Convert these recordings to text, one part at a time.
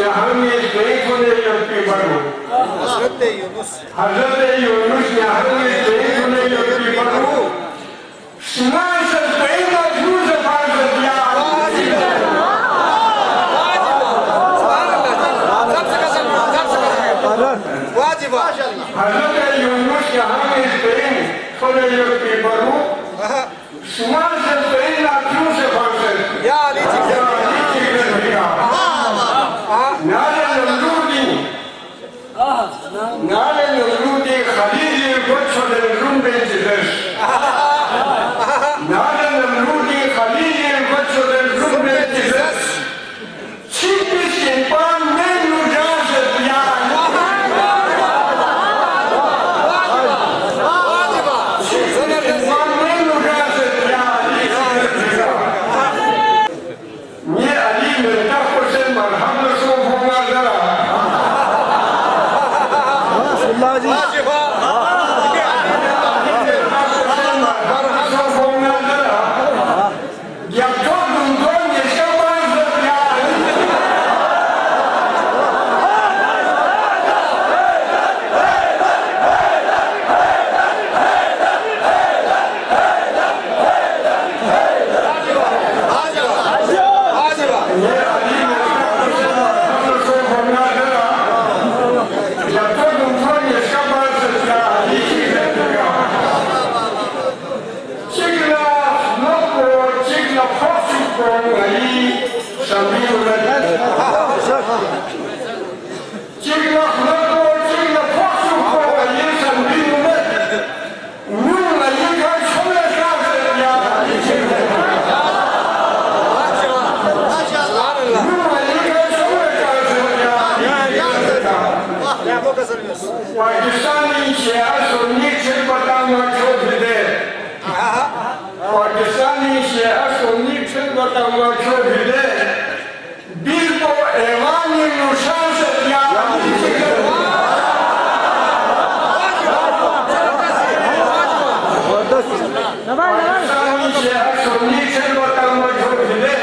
यहाँ में कई खुले योगी बनो हजरत यूनुस यहाँ में कई खुले योगी बनो सुनाई से कई ना झूठ से पार कर दिया हजरत यूनुस यहाँ में कई खुले योगी बनो सुनाई से कई ना झूठ से पार कर या Ali Nale Nurudi Khalili Gotchoden Rumbenzides. Nale Nurudi Khalili Gotchoden Rumbenzides. Chipis in Pan Menu Jazet Yan. Chipis in Pan Menu Jazet Yan. Ni Ali Menta Hossein Marhamd Sohunga Zara. Pakistani Shia Sunni Chilbatama Chobhide. Pakistani Shia Sunni Chilbatama Chobhide. Bilbo Evani Nushan Satya. Pakistani Shia Sunni Chilbatama Chobhide.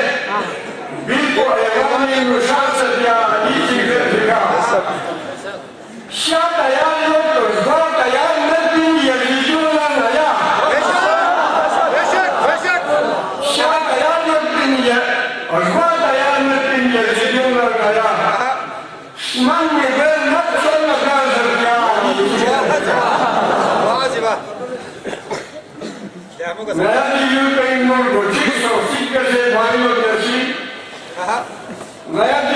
Bilbo Evani Nushan Satya. Şata ya yoktur, zata ya metin yazıcılar ya. Beşek. Şata ya metin ya, zata ya metin yazıcılar ya. Man ne ben nasıl nazar ya. Vaziba. Naya diyor ki nur gocik sosyal se bari olası. Naya